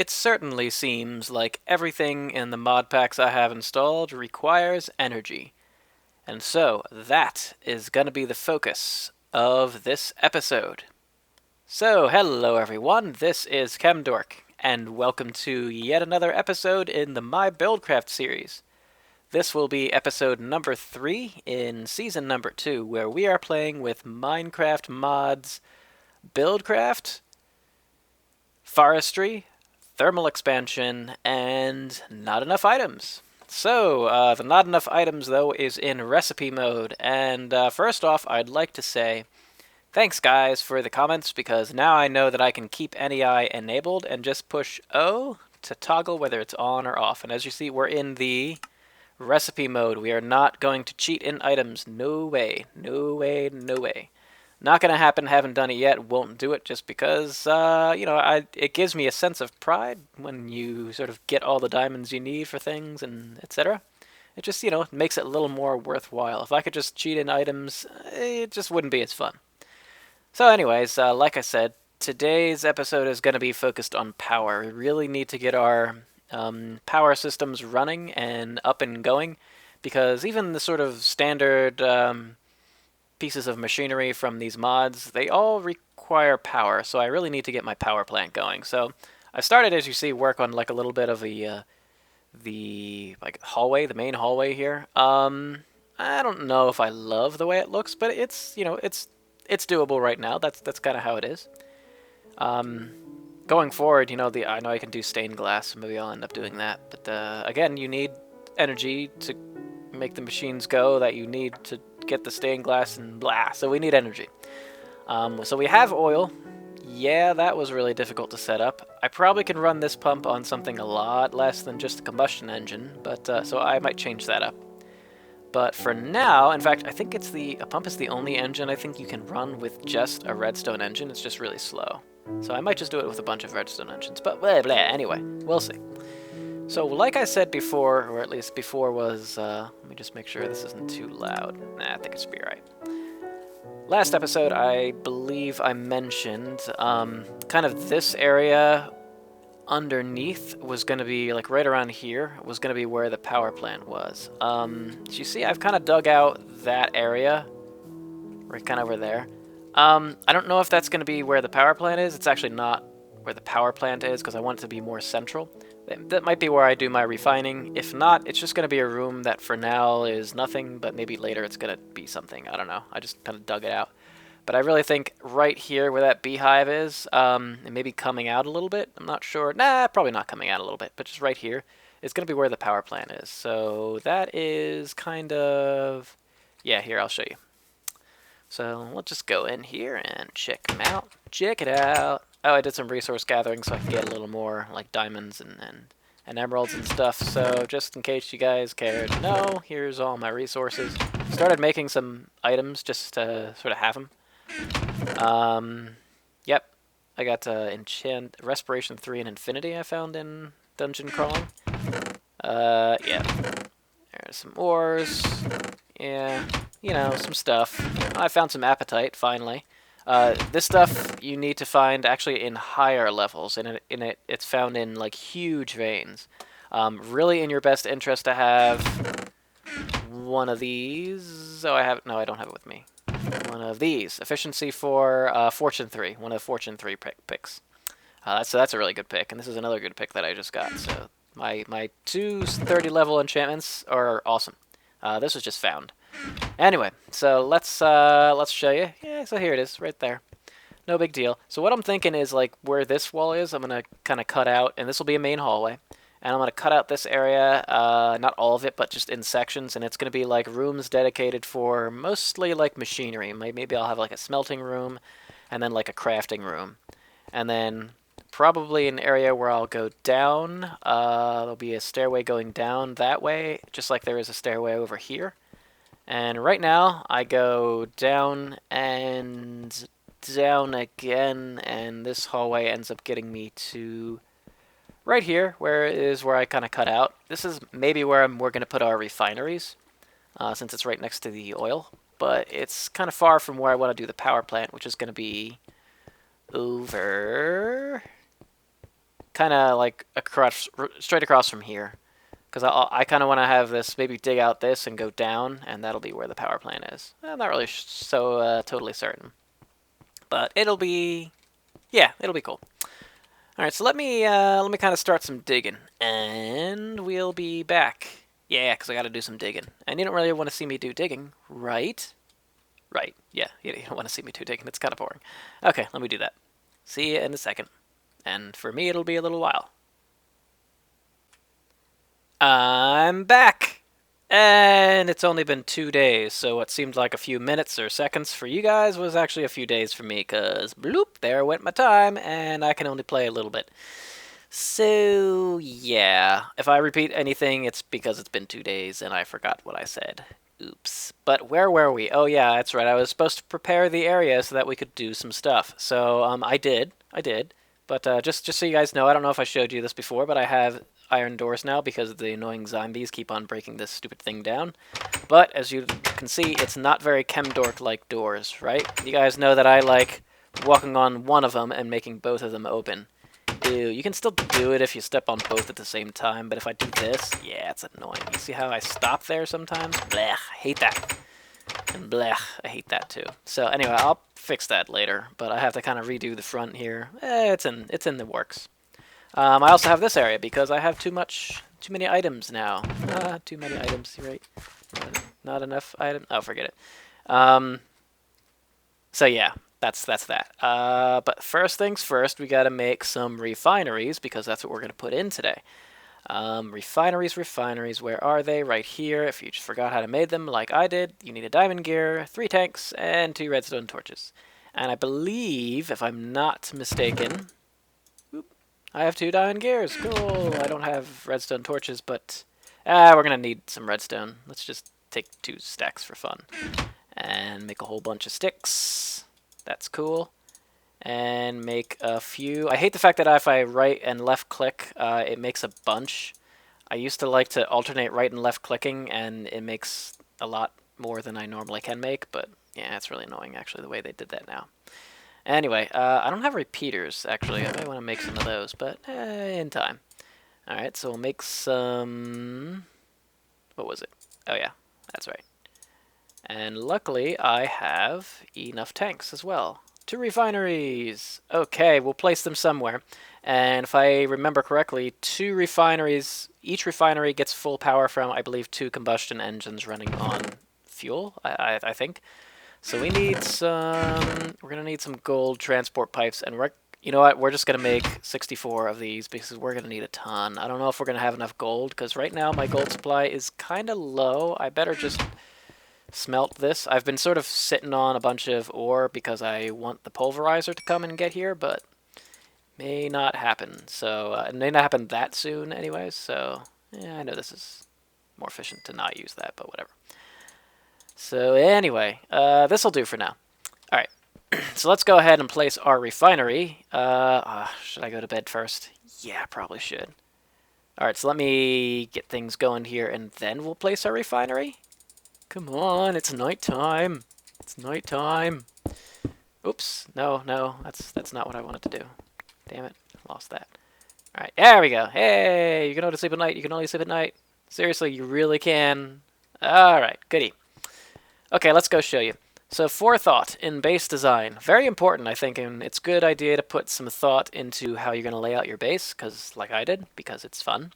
It certainly seems like everything in the mod packs I have installed requires energy. And so that is going to be the focus of this episode. So, hello everyone, this is Chemdork, and welcome to yet another episode in the My Buildcraft series. This will be episode number 3 in season number 2, where we are playing with Minecraft mods Buildcraft, Forestry, Thermal Expansion, and Not Enough Items. So, the Not Enough Items, though, is in recipe mode, and first off, I'd like to say thanks, guys, for the comments, because now I know that I can keep NEI enabled and just push O to toggle whether it's on or off. And as you see, we're in the recipe mode. We are not going to cheat in items. No way. No way. No way. Not going to happen. Haven't done it yet. Won't do it just because, it gives me a sense of pride when you sort of get all the diamonds you need for things and etc. It just, makes it a little more worthwhile. If I could just cheat in items, it just wouldn't be as fun. So anyways, like I said, today's episode is going to be focused on power. We really need to get our power systems running and up and going, because even the sort of standard pieces of machinery from these mods, they all require power, so I really need to get my power plant going. So I started, as you see, work on like a little bit of the hallway, the main hallway here. I don't know if I love the way it looks, but it's doable right now. That's kind of how it is. Going forward, I know I can do stained glass, so maybe I'll end up doing that. But again, you need energy to make the machines go that you need to get the stained glass and blah. So we need energy. So we have oil. Yeah, that was really difficult to set up. I probably can run this pump on something a lot less than just a combustion engine, but so I might change that up. But for now, in fact, I think a pump is the only engine I think you can run with just a redstone engine. It's just really slow. So I might just do it with a bunch of redstone engines. But blah, blah, anyway, we'll see. So like I said before, or at least before was, let me just make sure this isn't too loud. Nah, I think it should be right. Last episode, I believe I mentioned kind of this area underneath was going to be, like right around here, was going to be where the power plant was. So you see, I've kind of dug out that area, right kind of over there. I don't know if that's going to be where the power plant is. It's actually not where the power plant is, because I want it to be more central. That might be where I do my refining. If not, it's just going to be a room that for now is nothing, but maybe later it's going to be something. I don't know. I just kind of dug it out. But I really think right here where that beehive is, and maybe coming out a little bit, I'm not sure. Nah, probably not coming out a little bit, but just right here is going to be where the power plant is. So that is kind of, yeah, here, I'll show you. So we'll just go in here and check them out. Check it out. Oh, I did some resource gathering so I can get a little more like diamonds and emeralds and stuff. So just in case you guys cared to know, here's all my resources. Started making some items just to sort of have them. Yep. I got enchant respiration 3 and infinity I found in dungeon crawling. Yeah. There's some ores. Yeah, some stuff. I found some appetite, finally. This stuff you need to find actually in higher levels, and it's found in like huge veins. Really in your best interest to have one of these. Oh, I don't have it with me. One of these. Efficiency for Fortune 3. One of the Fortune 3 picks. So that's a really good pick, and this is another good pick that I just got. So my two 30 level enchantments are awesome. This was just found. Anyway, so let's show you. Yeah, so here it is, right there. No big deal. So what I'm thinking is like where this wall is, I'm gonna kind of cut out, and this will be a main hallway. And I'm gonna cut out this area, not all of it, but just in sections, and it's gonna be like rooms dedicated for mostly like machinery. Maybe I'll have like a smelting room, and then like a crafting room, and then probably an area where I'll go down. There'll be a stairway going down that way, just like there is a stairway over here. And right now, I go down and down again, and this hallway ends up getting me to right here, where I kind of cut out. This is maybe where we're going to put our refineries, since it's right next to the oil. But it's kind of far from where I want to do the power plant, which is going to be over kind of like across, straight across from here. Because I kind of want to have this, maybe dig out this and go down, and that'll be where the power plant is. I'm not really so totally certain. But it'll be, yeah, it'll be cool. All right, so let me kind of start some digging, and we'll be back. Yeah, because I got to do some digging. And you don't really want to see me do digging, right? Right, yeah, you don't want to see me do digging. It's kind of boring. Okay, let me do that. See you in a second. And for me, it'll be a little while. I'm back! And it's only been 2 days, so what seemed like a few minutes or seconds for you guys was actually a few days for me, because bloop, there went my time, and I can only play a little bit. So, yeah, if I repeat anything, it's because it's been 2 days and I forgot what I said. Oops. But where were we? Oh, yeah, that's right. I was supposed to prepare the area so that we could do some stuff. So, I did. But just so you guys know, I don't know if I showed you this before, but I have iron doors now because the annoying zombies keep on breaking this stupid thing down. But as you can see, it's not very Chemdork-like doors, right? You guys know that I like walking on one of them and making both of them open. Ew, you can still do it if you step on both at the same time, but if I do this, yeah, it's annoying. You see how I stop there sometimes? Blech, I hate that. And blech, I hate that too. So anyway, I'll fix that later, but I have to kind of redo the front here. It's in the works. I also have this area because I have too many items now. Too many items, right? Not enough items. Oh, forget it. So yeah, that's that. But first things first, we got to make some refineries because that's what we're going to put in today. Refineries, where are they? Right here. If you just forgot how to make them like I did, you need a diamond gear, 3 tanks, and 2 redstone torches. And I believe, if I'm not mistaken, I have 2 diamond gears. Cool. I don't have redstone torches, but we're going to need some redstone. Let's just take 2 stacks for fun. And make a whole bunch of sticks. That's cool. And make a few. I hate the fact that if I right and left click, it makes a bunch. I used to like to alternate right and left clicking, and it makes a lot more than I normally can make, but yeah, it's really annoying actually the way they did that now. Anyway, I don't have repeaters actually. I might want to make some of those, but in time. Alright, so we'll make some... What was it? Oh yeah, that's right. And luckily, I have enough tanks as well. 2 refineries! Okay, we'll place them somewhere. And if I remember correctly, 2 refineries, each refinery gets full power from, I believe, 2 combustion engines running on fuel, I think. So we need some, we're going to need some gold transport pipes, and you know what, we're just going to make 64 of these because we're going to need a ton. I don't know if we're going to have enough gold, because right now my gold supply is kind of low. I better just smelt this. I've been sort of sitting on a bunch of ore because I want the pulverizer to come and get here, but may not happen. So it may not happen that soon anyways, so yeah, I know this is more efficient to not use that, but whatever. So anyway, this will do for now. Alright, so let's go ahead and place our refinery. Should I go to bed first? Yeah, probably should. Alright, so let me get things going here, and then we'll place our refinery. Come on, it's nighttime. It's nighttime. Oops, no, that's not what I wanted to do. Damn it, lost that. Alright, there we go. Hey, you can only sleep at night. You can only sleep at night. Seriously, you really can. Alright, goody. Okay, let's go show you. So forethought in base design. Very important, I think, and it's a good idea to put some thought into how you're going to lay out your base, because like I did, because it's fun.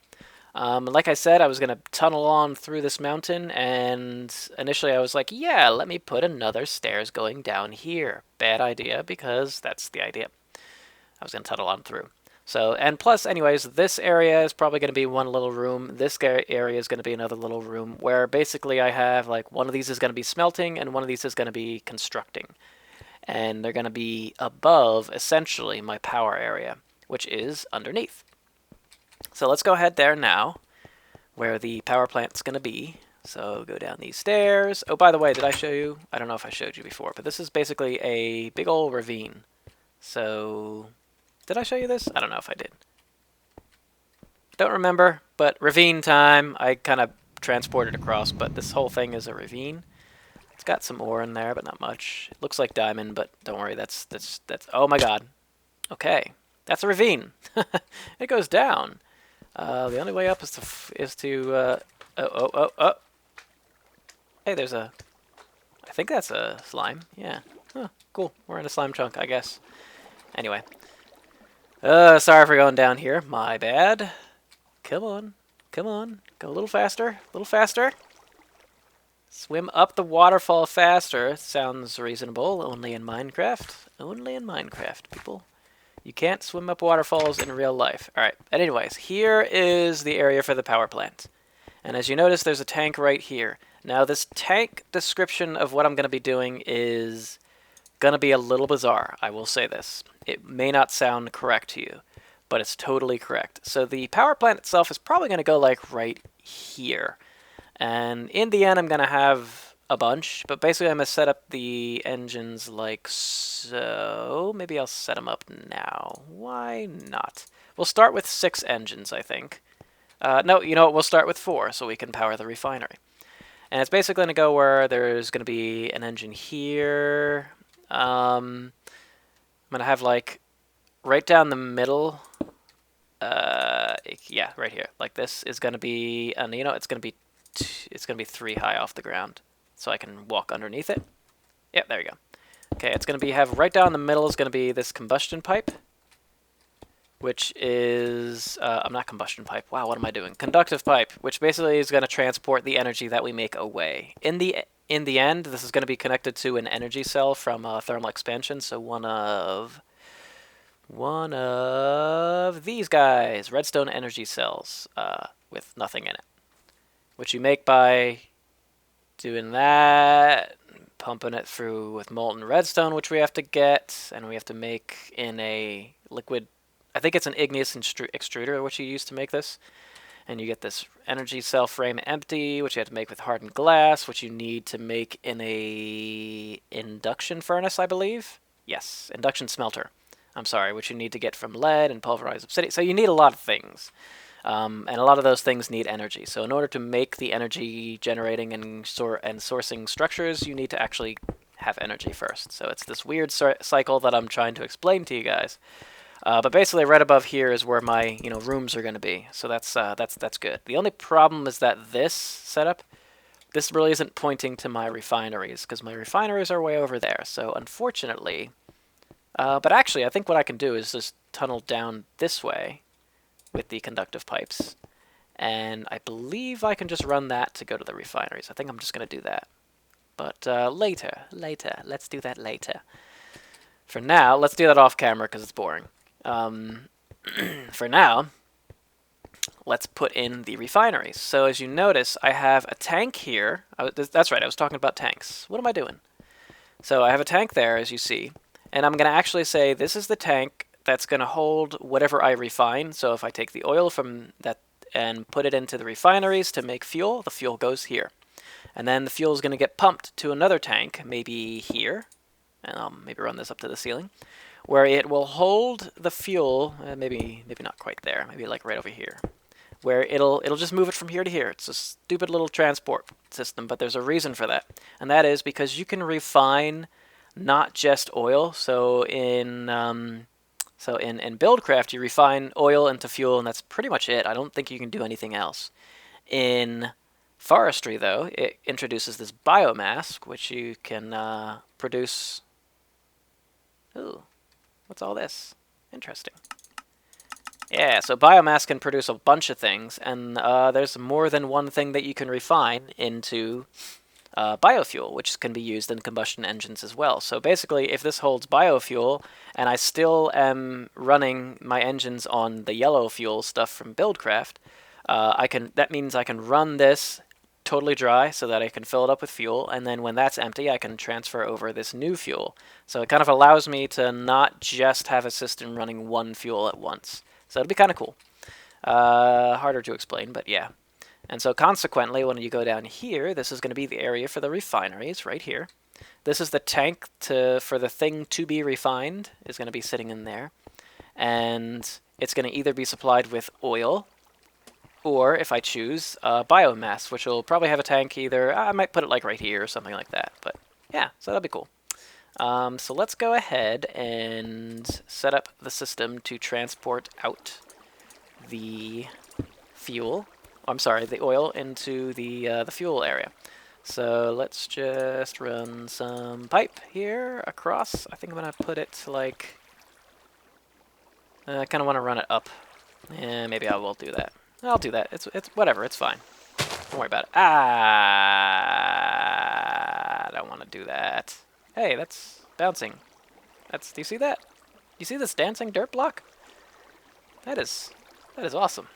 Like I said, I was going to tunnel on through this mountain, and initially I was like, yeah, let me put another stairs going down here. Bad idea, because that's the idea. I was going to tunnel on through. So, and plus, anyways, this area is probably going to be one little room. This area is going to be another little room, where basically I have, like, one of these is going to be smelting, and one of these is going to be constructing. And they're going to be above, essentially, my power area, which is underneath. So let's go ahead there now, where the power plant's going to be. So go down these stairs. Oh, by the way, did I show you? I don't know if I showed you before, but this is basically a big old ravine. So, did I show you this? I don't know if I did. Don't remember, but ravine time. I kind of transported across, but this whole thing is a ravine. It's got some ore in there, but not much. It looks like diamond, but don't worry, that's oh my god. Okay. That's a ravine. It goes down. The only way up is to oh. Hey, there's a. I think that's a slime. Yeah. Huh, cool. We're in a slime chunk, I guess. Anyway. Sorry for going down here. My bad. Come on. Come on. Go a little faster. A little faster. Swim up the waterfall faster. Sounds reasonable. Only in Minecraft. Only in Minecraft, people. You can't swim up waterfalls in real life. Alright, but anyways, here is the area for the power plant. And as you notice, there's a tank right here. Now, this tank description of what I'm going to be doing is going to be a little bizarre, I will say this. It may not sound correct to you, but it's totally correct. So the power plant itself is probably going to go like right here. And in the end, I'm going to have a bunch, but basically I'm going to set up the engines like so. Maybe I'll set them up now. Why not? We'll start with 6 engines, I think. No, you know what? We'll start with 4 so we can power the refinery. And it's basically going to go where there's going to be an engine here. I'm going to have like right down the middle. Yeah, right here. Like this is going to be, and you know, it's going to be 3 high off the ground, so I can walk underneath it. Yep, there you go. Okay, it's going to be right down the middle is going to be this combustion pipe, which is I'm not combustion pipe. Wow, what am I doing? Conductive pipe, which basically is going to transport the energy that we make away. In the end, this is going to be connected to an energy cell from thermal expansion. So one of these guys, redstone energy cells, with nothing in it, which you make by doing that, pumping it through with molten redstone, which we have to get, and we have to make in a liquid, I think it's an igneous extruder, which you use to make this. And you get this energy cell frame empty, which you have to make with hardened glass, which you need to make in a induction furnace, I believe. Yes, induction smelter. I'm sorry, which you need to get from lead and pulverized obsidian. So you need a lot of things. And a lot of those things need energy. So in order to make the energy generating and sourcing structures, you need to actually have energy first. So it's this weird cycle that I'm trying to explain to you guys. But basically, right above here is where my rooms are going to be. So that's good. The only problem is that this setup, this really isn't pointing to my refineries, because my refineries are way over there. So unfortunately, but actually, I think what I can do is just tunnel down this way with the conductive pipes, and I believe I can just run that to go to the refineries. I think I'm just going to do that. But later, let's do that later. For now, let's do that off camera because it's boring. For now, let's put in the refineries. So as you notice, I have a tank here. That's right, I was talking about tanks. What am I doing? So I have a tank there, as you see, and I'm going to actually say this is the tank that's going to hold whatever I refine. So if I take the oil from that and put it into the refineries to make fuel, the fuel goes here. And then the fuel is going to get pumped to another tank, maybe here, and I'll maybe run this up to the ceiling, where it will hold the fuel, maybe not quite there, maybe like right over here, where it'll just move it from here to here. It's a stupid little transport system, but there's a reason for that, and that is because you can refine not just oil. So in Buildcraft, you refine oil into fuel, and that's pretty much it. I don't think you can do anything else. In forestry, though, it introduces this biomass, which you can produce. Ooh. What's all this? Interesting. Yeah, so biomass can produce a bunch of things, and there's more than one thing that you can refine into biofuel, which can be used in combustion engines as well. So basically, if this holds biofuel, and I still am running my engines on the yellow fuel stuff from Buildcraft, that means I can run this totally dry so that I can fill it up with fuel, and then when that's empty I can transfer over this new fuel. So it kind of allows me to not just have a system running one fuel at once. So it'll be kind of cool. Harder to explain, but yeah. And so consequently, when you go down here, this is going to be the area for the refineries right here. This is the tank for the thing to be refined is going to be sitting in there, and it's going to either be supplied with oil, or if I choose biomass, which will probably have a tank either. I might put it like right here or something like that. But yeah, so that'll be cool. So let's go ahead and set up the system to transport out the fuel. I'm sorry, the oil into the fuel area. So let's just run some pipe here across. I think I'm gonna put it like. I kind of want to run it up. Yeah, maybe I will do that. I'll do that. It's whatever. It's fine. Don't worry about it. I don't want to do that. Hey, that's bouncing. Do you see that? You see this dancing dirt block? That is awesome.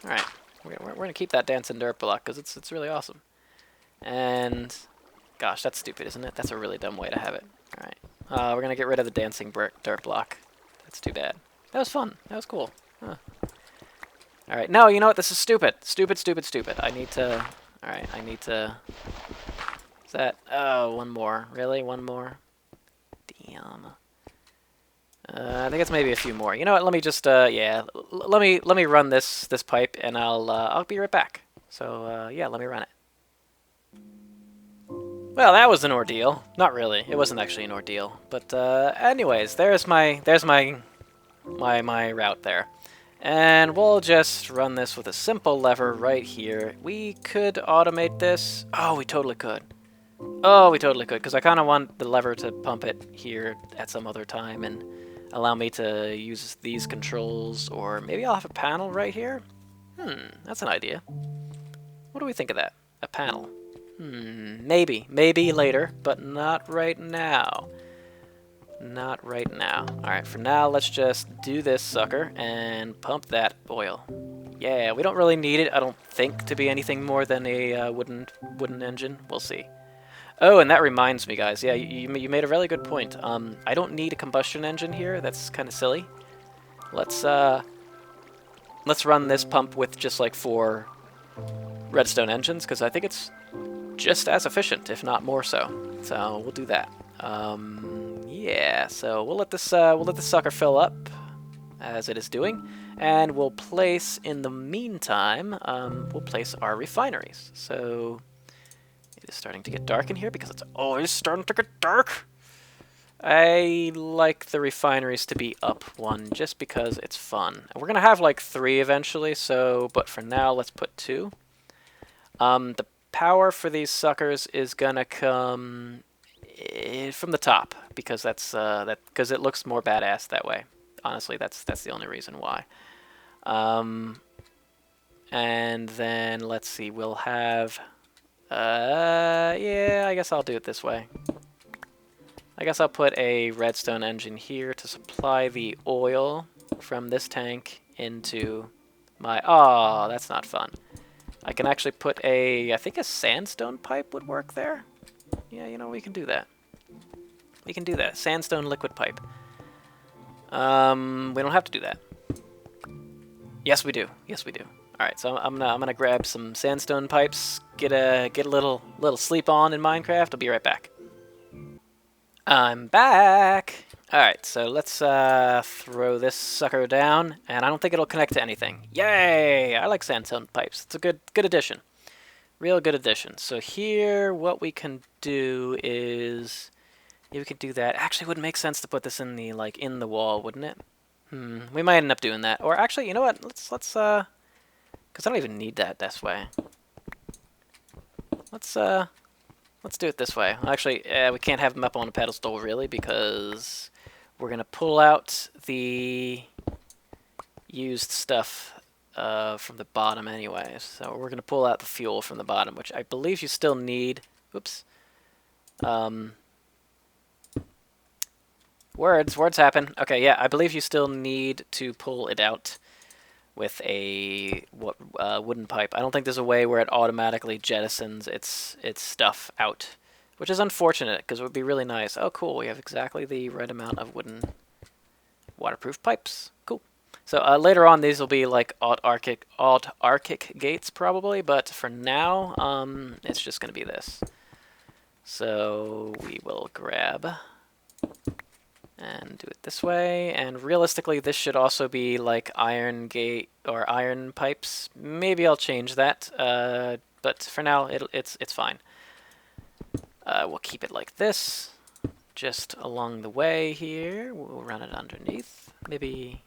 All right, we're gonna keep that dancing dirt block because it's really awesome. And gosh, that's stupid, isn't it? That's a really dumb way to have it. All right, we're gonna get rid of the dancing dirt block. That's too bad. That was fun. That was cool. Huh. All right, no, you know what? This is stupid. Stupid, stupid, stupid. I need to. All right, I need to. Is that? Oh, one more. Really, one more? Damn. I think it's maybe a few more. You know what? Let me just. Yeah. Let me run this pipe, and I'll be right back. So yeah, let me run it. Well, that was an ordeal. Not really. It wasn't actually an ordeal. But anyways, there's my route there. And we'll just run this with a simple lever right here. We could automate this. Oh, we totally could. Oh, we totally could, because I kind of want the lever to pump it here at some other time and allow me to use these controls, or maybe I'll have a panel right here. That's an idea. What do we think of that? A panel. Maybe later, but not right now. Not right now. Alright, for now, let's just do this sucker and pump that oil. Yeah, we don't really need it, I don't think, to be anything more than a wooden engine. We'll see. Oh, and that reminds me, guys. Yeah, you made a really good point. I don't need a combustion engine here. That's kind of silly. Let's run this pump with just like 4 redstone engines, because I think it's just as efficient, if not more so. So we'll do that. Yeah, so we'll let this sucker fill up as it is doing, and we'll place, in the meantime, we'll place our refineries. So it is starting to get dark in here because it's always starting to get dark. I like the refineries to be up 1 just because it's fun. And we're gonna have like 3 eventually, so but for now let's put 2. The power for these suckers is gonna come from the top, because because it looks more badass that way. Honestly, that's the only reason why. And then let's see, we'll have yeah, I guess I'll do it this way. I guess I'll put a redstone engine here to supply the oil from this tank into my... Oh, that's not fun. I can actually put I think a sandstone pipe would work there. Yeah, you know, we can do that. We can do that. Sandstone liquid pipe. We don't have to do that. Yes, we do. Yes, we do. All right, so I'm gonna grab some sandstone pipes, get a little sleep on in Minecraft. I'll be right back. I'm back. All right, so let's throw this sucker down, and I don't think it'll connect to anything. Yay! I like sandstone pipes. It's a good addition. Real good addition. So here, what we can do is, yeah, we could do that. Actually, it would make sense to put this in the in the wall, wouldn't it? We might end up doing that. Or actually, you know what? Let's because I don't even need that this way. Let's do it this way. Actually, we can't have them up on a pedestal really, because we're gonna pull out the used stuff from the bottom anyways. So we're gonna pull out the fuel from the bottom, which I believe you still need. Oops. Words happen. Okay, yeah, I believe you still need to pull it out with a wooden pipe. I don't think there's a way where it automatically jettisons its stuff out, which is unfortunate because it would be really nice. Oh, cool. We have exactly the right amount of wooden waterproof pipes. Cool. So later on, these will be like alt-archic gates probably, but for now, it's just going to be this. So we will grab and do it this way, and realistically this should also be like iron gate or iron pipes. Maybe I'll change that, but for now it's fine. We'll keep it like this, just along the way here. We'll run it underneath. Maybe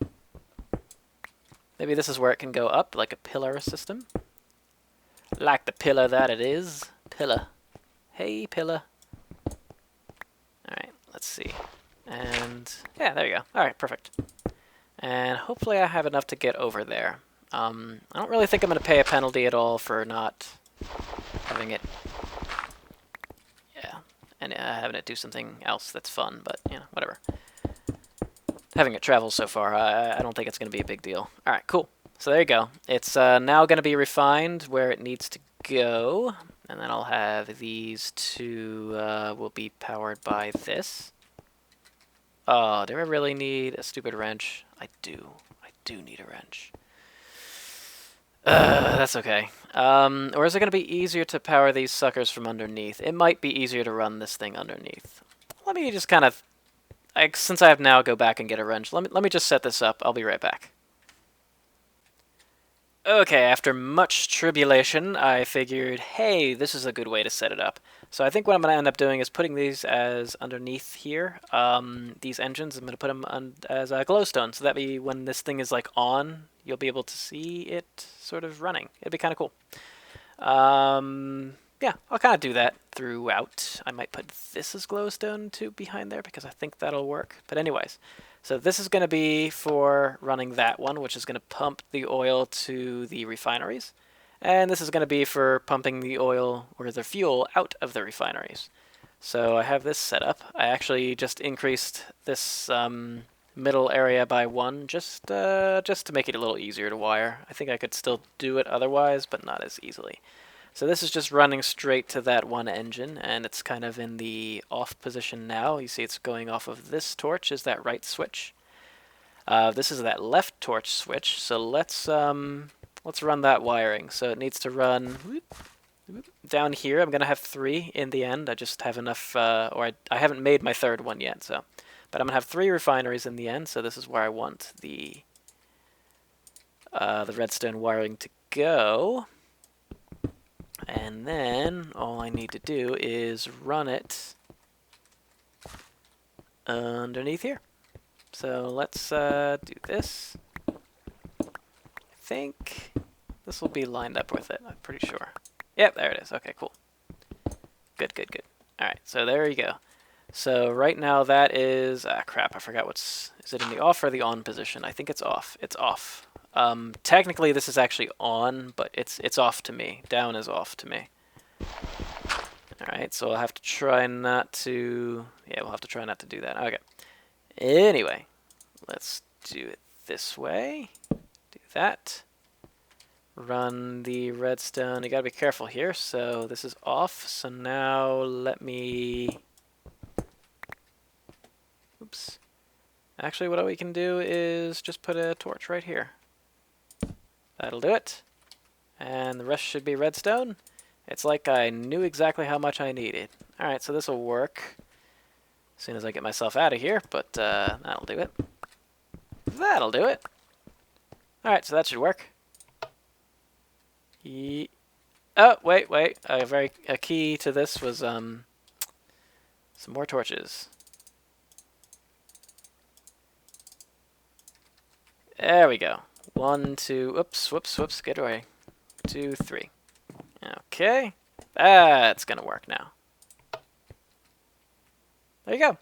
this is where it can go up, like a pillar system. Like the pillar that it is. Pillar. Hey, pillar. Alright, let's see. And, yeah, there you go. Alright, perfect. And hopefully I have enough to get over there. I don't really think I'm going to pay a penalty at all for not having it... Yeah, and having it do something else that's fun, but, you know, whatever. Having it travel so far, I don't think it's going to be a big deal. Alright, cool. So there you go. It's now going to be refined where it needs to go. And then I'll have these two will be powered by this. Oh, do I really need a stupid wrench? I do. I do need a wrench. That's okay. Or is it going to be easier to power these suckers from underneath? It might be easier to run this thing underneath. Let me just kind of... since I have now go back and get a wrench, let me just set this up. I'll be right back. Okay, after much tribulation, I figured, hey, this is a good way to set it up. So I think what I'm going to end up doing is putting these as underneath here. These engines, I'm going to put them as a glowstone, so that way when this thing is like on, you'll be able to see it sort of running. It'd be kind of cool. Yeah, I'll kind of do that throughout. I might put this as glowstone too behind there because I think that'll work. But anyways, so this is going to be for running that one, which is going to pump the oil to the refineries. And this is going to be for pumping the oil or the fuel out of the refineries. So I have this set up. I actually just increased this middle area by 1 just to make it a little easier to wire. I think I could still do it otherwise, but not as easily. So this is just running straight to that one engine, and it's kind of in the off position now. You see it's going off of this torch is that right switch. This is that left torch switch, so let's run that wiring. So it needs to run down here. I'm going to have 3 in the end. I just have enough, I haven't made my third one yet, so. But I'm going to have 3 refineries in the end, so this is where I want the redstone wiring to go. And then all I need to do is run it underneath here. So let's do this. I think this will be lined up with it, I'm pretty sure. Yep, there it is. Okay, cool. Good, good, good. Alright, so there you go. So right now that is... crap, I forgot what's... Is it in the off or the on position? I think it's off. It's off. Technically this is actually on, but it's off to me. Down is off to me. Alright, so I'll have to try not to... Yeah, we'll have to try not to do that. Okay. Anyway, let's do it this way. Do that. Run the redstone. You gotta be careful here. So this is off. So now let me... Oops. Actually, what we can do is just put a torch right here. That'll do it. And the rest should be redstone. It's like I knew exactly how much I needed. Alright, so this will work as soon as I get myself out of here, but that'll do it. That'll do it. Alright, so that should work. Oh, wait. A key to this was some more torches. There we go. 1, 2, whoops, get away. 2, 3. Okay. That's gonna work now. There you go.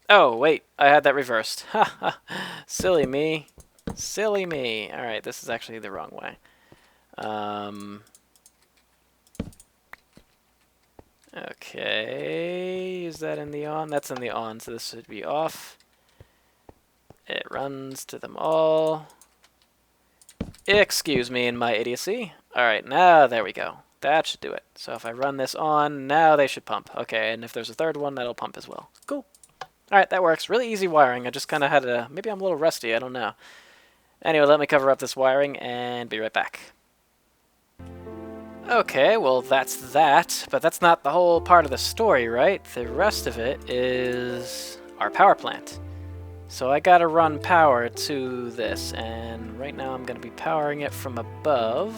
Oh, wait, I had that reversed. Ha ha. Silly me. Silly me. Alright, this is actually the wrong way. Okay. Is that in the on? That's in the on, so this should be off. It runs to them all. Excuse me in my idiocy. Alright, now there we go. That should do it. So if I run this on, now they should pump. Okay, and if there's a third one, that'll pump as well. Cool. Alright, that works. Really easy wiring. I just kind of had to... Maybe I'm a little rusty, I don't know. Anyway, let me cover up this wiring and be right back. Okay, well that's that. But that's not the whole part of the story, right? The rest of it is our power plant. So I gotta run power to this, and right now I'm gonna be powering it from above.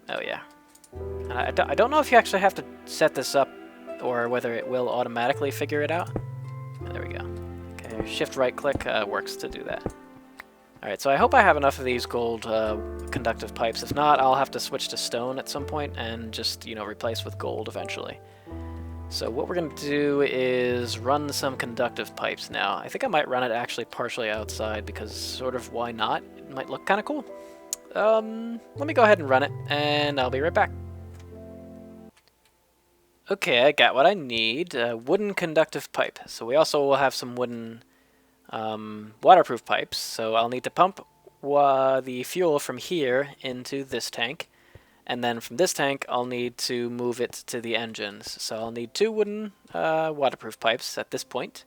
Oh yeah. I don't know if you actually have to set this up or whether it will automatically figure it out. And there we go. Okay, shift right click works to do that. Alright, so I hope I have enough of these gold conductive pipes. If not, I'll have to switch to stone at some point and just, replace with gold eventually. So what we're going to do is run some conductive pipes now. I think I might run it actually partially outside because sort of why not? It might look kind of cool. Let me go ahead and run it, and I'll be right back. Okay, I got what I need. Wooden conductive pipe. So we also will have some wooden waterproof pipes. So I'll need to pump the fuel from here into this tank. And then from this tank, I'll need to move it to the engines. So I'll need 2 wooden waterproof pipes at this point.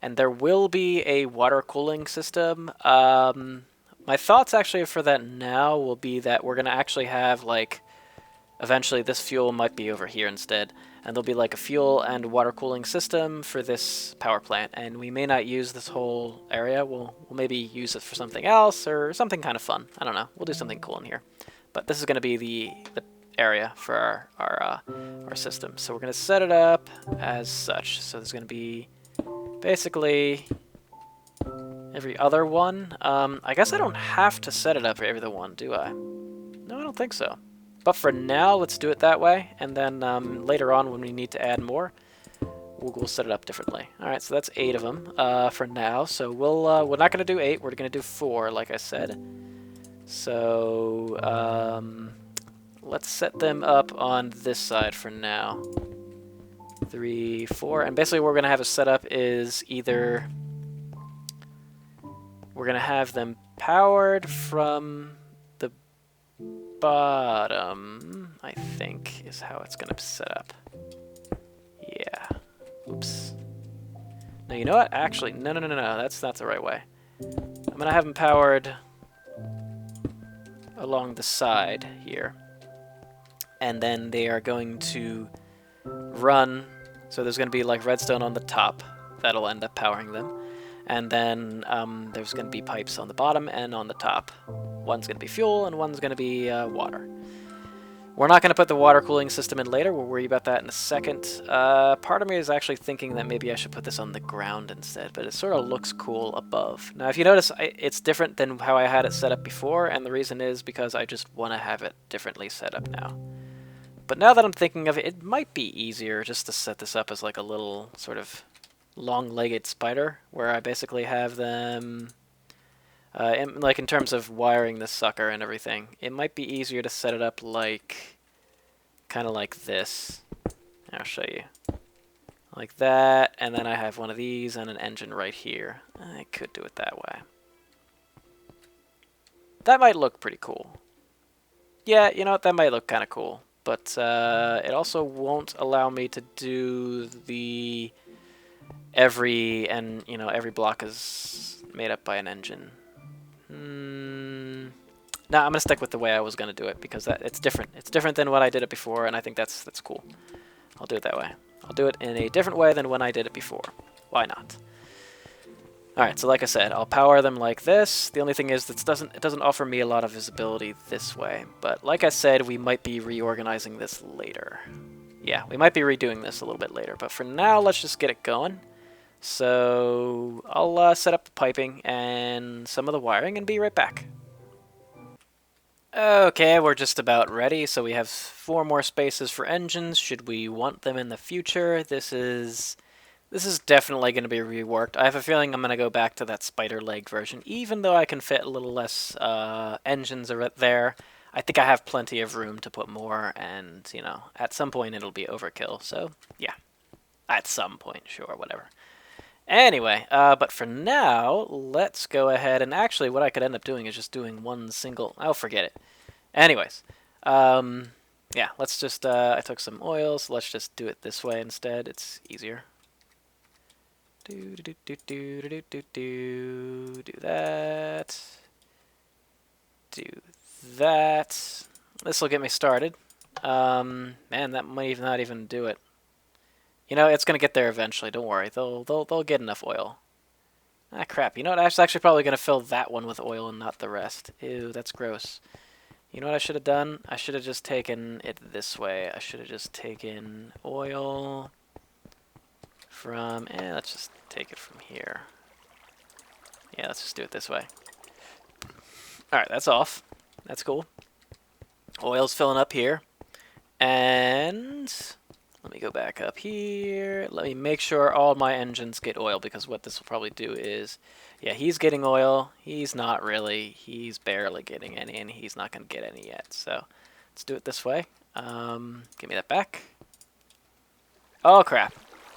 And there will be a water cooling system. My thoughts actually for that now will be that we're going to actually have, eventually this fuel might be over here instead. And there'll be a fuel and water cooling system for this power plant. And we may not use this whole area. We'll maybe use it for something else or something kind of fun. I don't know. We'll do something cool in here. But this is going to be the area for our system. So we're going to set it up as such. So there's going to be basically every other one. I guess I don't have to set it up for every other one, do I? No, I don't think so. But for now, let's do it that way. And then later on, when we need to add more, we'll set it up differently. All right, so that's 8 of them for now. So we're not going to do 8. We're going to do 4, like I said. So let's set them up on this side for now. 3, 4, and basically what we're going to have a set up is either we're going to have them powered from the bottom, I think, is how it's going to set up. Yeah. Oops. No, you know what? Actually, no. That's not the right way. I'm going to have them powered along the side here. And then they are going to run, so there's going to be redstone on the top that'll end up powering them. And then there's going to be pipes on the bottom and on the top. One's going to be fuel and one's going to be water. We're not going to put the water cooling system in later. We'll worry about that in a second. Part of me is actually thinking that maybe I should put this on the ground instead, but it sort of looks cool above. Now, if you notice, it's different than how I had it set up before, and the reason is because I just want to have it differently set up now. But now that I'm thinking of it, it might be easier just to set this up as a little sort of long-legged spider, where I basically have them... in terms of wiring this sucker and everything, it might be easier to set it up kind of like this. I'll show you. Like that, and then I have one of these and an engine right here. I could do it that way. That might look pretty cool. Yeah, you know what, that might look kind of cool. But it also won't allow me to do the every block is made up by an engine. No, I'm gonna stick with the way I was gonna do it because it's different. It's different than what I did it before, and I think that's cool. I'll do it that way. I'll do it in a different way than when I did it before. Why not? All right. So like I said, I'll power them like this. The only thing is that it doesn't offer me a lot of visibility this way. But like I said, we might be reorganizing this later. Yeah, we might be redoing this a little bit later. But for now, let's just get it going. So I'll set up the piping and some of the wiring and be right back. Okay, we're just about ready. So we have 4 more spaces for engines should we want them in the future. This is definitely going to be reworked. I have a feeling I'm going to go back to that spider-legged version, even though I can fit a little less engines there. I think I have plenty of room to put more, and, at some point it'll be overkill. So, yeah, at some point, sure, whatever. Anyway, but for now, let's go ahead, and actually what I could end up doing is just doing one single... Oh, forget it. Anyways, yeah, let's just... I took some oil, so let's just do it this way instead. It's easier. Do that. Do that. This will get me started. Man, that might not even do it. It's gonna get there eventually. Don't worry. They'll get enough oil. Ah, crap. You know what? I was actually probably gonna fill that one with oil and not the rest. Ew, that's gross. You know what I should have done? I should have just taken it this way. I should have just taken oil. from... let's just take it from here. Yeah, let's just do it this way. Alright, that's off. That's cool. Oil's filling up here. And... let me go back up here. Let me make sure all my engines get oil, because what this will probably do is... yeah, he's getting oil. He's not really. He's barely getting any, and he's not going to get any yet. So let's do it this way. Give me that back. Oh, crap.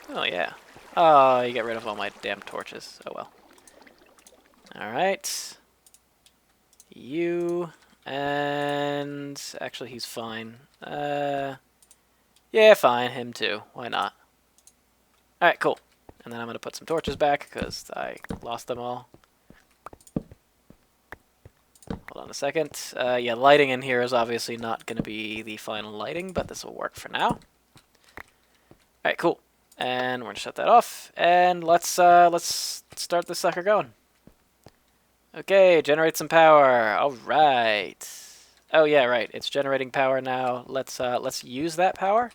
Oh, yeah. Oh, you get rid of all my damn torches. Oh, well. Alright. You... and... actually, he's fine. Yeah, fine. Him too. Why not? Alright, cool. And then I'm going to put some torches back, because I lost them all. Hold on a second. Yeah, lighting in here is obviously not going to be the final lighting, but this will work for now. Alright, cool. And we're going to shut that off. And let's start this sucker going. Okay, generate some power. Alright. Oh yeah, right. It's generating power now. Let's use that power.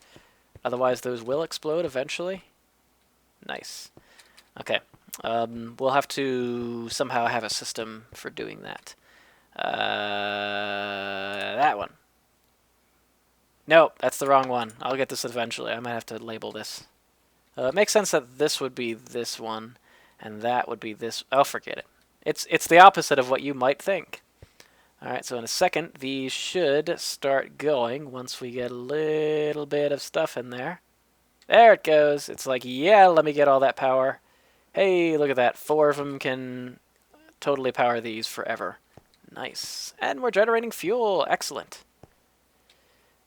Otherwise those will explode eventually. Nice. Okay. We'll have to somehow have a system for doing that. That one. No, that's the wrong one. I'll get this eventually. I might have to label this. It makes sense that this would be this one, and that would be this. Oh, forget it. It's the opposite of what you might think. Alright, so in a second, these should start going once we get a little bit of stuff in there. There it goes. It's like, yeah, let me get all that power. Hey, look at that. 4 of them can totally power these forever. Nice. And we're generating fuel. Excellent.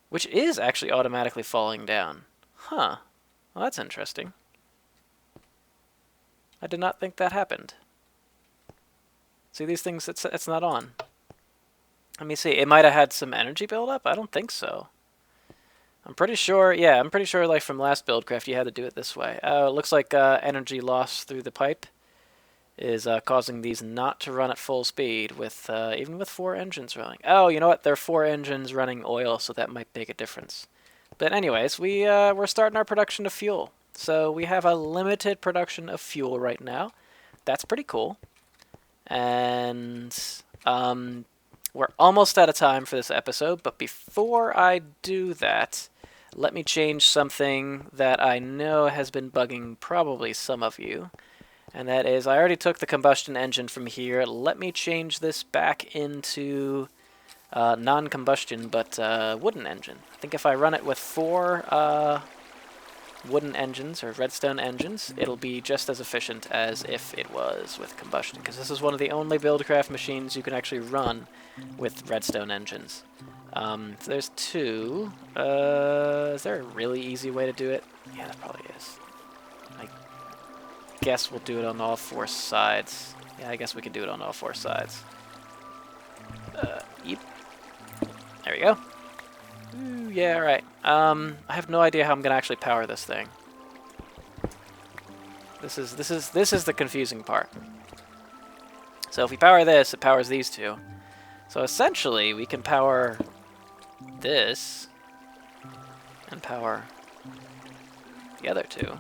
Which is actually automatically falling down. Huh. Well, that's interesting. I did not think that happened. See, these things, it's not on. Let me see. It might have had some energy buildup? I don't think so. I'm pretty sure, yeah, I'm pretty sure like from last Buildcraft you had to do it this way. It looks like energy loss through the pipe is causing these not to run at full speed with even with 4 engines running. Oh, you know what? There are 4 engines running oil, so that might make a difference. But anyways, we're starting our production of fuel. So we have a limited production of fuel right now. That's pretty cool. And we're almost out of time for this episode, but before I do that, let me change something that I know has been bugging probably some of you. And that is, I already took the combustion engine from here. Let me change this back into non-combustion, but wooden engine. I think if I run it with 4 wooden engines, or redstone engines, it'll be just as efficient as if it was with combustion, because this is one of the only Buildcraft machines you can actually run with redstone engines. So there's 2. Is there a really easy way to do it? Yeah, there probably is. I guess we'll do it on all 4 sides. Yeah, I guess we can do it on all 4 sides. Yep. There we go. Ooh, yeah, right. I have no idea how I'm gonna actually power this thing. This is the confusing part. So if we power this, it powers these 2. So essentially, we can power this and power the other 2.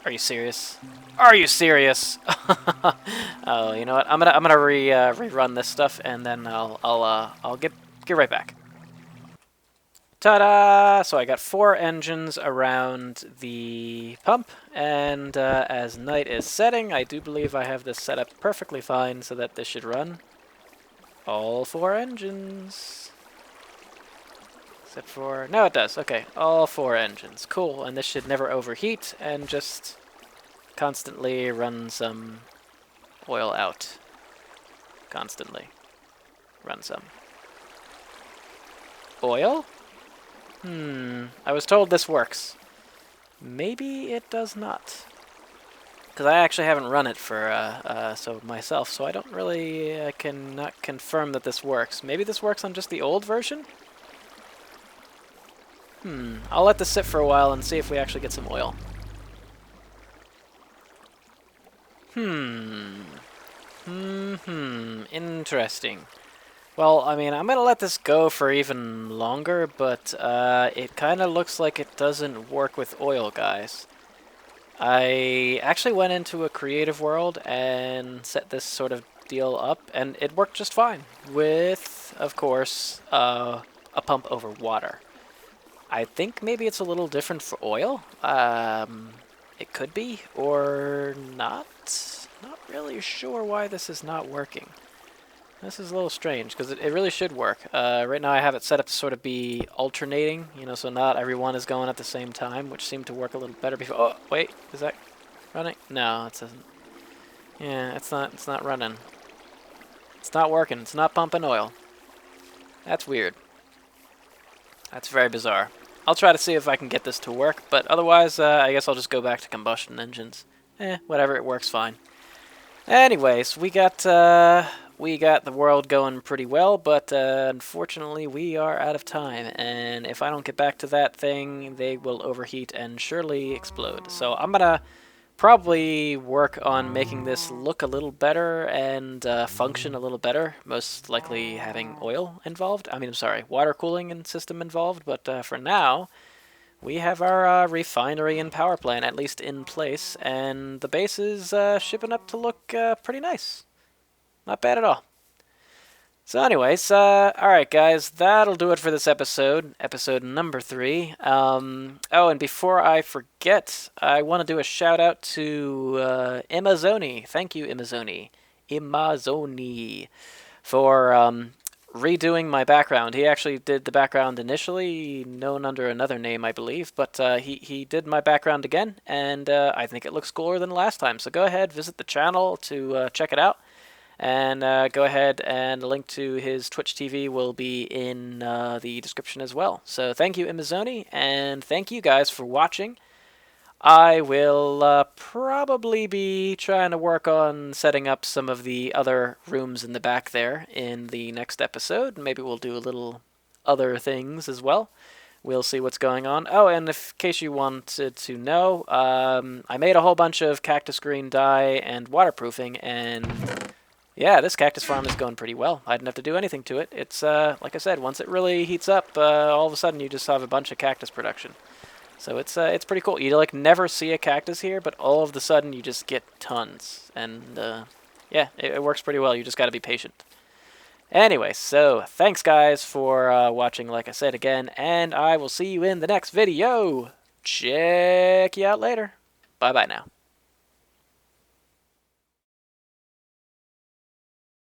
Are you serious? Are you serious? Oh, you know what? I'm gonna rerun this stuff, and then I'll get right back. Ta-da! So I got 4 engines around the pump, and as night is setting, I do believe I have this set up perfectly fine so that this should run. All 4 engines. Except for... no, it does. Okay, all 4 engines. Cool, and this should never overheat, and just constantly run some oil out. Constantly. Run some. Oil? I was told this works. Maybe it does not. Because I actually haven't run it for myself, so I don't really cannot confirm that this works. Maybe this works on just the old version? I'll let this sit for a while and see if we actually get some oil. Interesting. Well, I mean, I'm gonna let this go for even longer, but it kind of looks like it doesn't work with oil, guys. I actually went into a creative world and set this sort of deal up, and it worked just fine with, of course, a pump over water. I think maybe it's a little different for oil. It could be, or not. Not really sure why this is not working. This is a little strange, because it really should work. Right now I have it set up to sort of be alternating, you know, so not everyone is going at the same time, which seemed to work a little better before. Oh, wait, is that running? No, it doesn't. Yeah, it's not running. It's not working. It's not pumping oil. That's weird. That's very bizarre. I'll try to see if I can get this to work, but otherwise, I guess I'll just go back to combustion engines. Whatever, it works fine. Anyways, we got the world going pretty well, but unfortunately we are out of time, and if I don't get back to that thing, they will overheat and surely explode. So I'm gonna probably work on making this look a little better and function a little better, most likely having oil involved. I mean, I'm sorry, water cooling and system involved, but for now, we have our refinery and power plant at least in place, and the base is shipping up to look pretty nice. Not bad at all. So anyways, alright guys, that'll do it for this episode number 3. Oh, and before I forget, I want to do a shout out to Imazoni. Thank you, Imazoni, for redoing my background. He actually did the background initially, known under another name, I believe, but he did my background again, and I think it looks cooler than last time. So go ahead, visit the channel to check it out. And go ahead, and a link to his Twitch TV will be in the description as well. So thank you, Imazoni, and thank you guys for watching. I will probably be trying to work on setting up some of the other rooms in the back there in the next episode. Maybe we'll do a little other things as well. We'll see what's going on. Oh, and in case you wanted to know, I made a whole bunch of cactus green dye and waterproofing, and yeah, this cactus farm is going pretty well. I didn't have to do anything to it. It's, like I said, once it really heats up, all of a sudden you just have a bunch of cactus production. So it's pretty cool. You, like, never see a cactus here, but all of a sudden you just get tons. And, yeah, it works pretty well. You just got to be patient. Anyway, so thanks, guys, for watching, like I said again, and I will see you in the next video. Check you out later. Bye-bye now.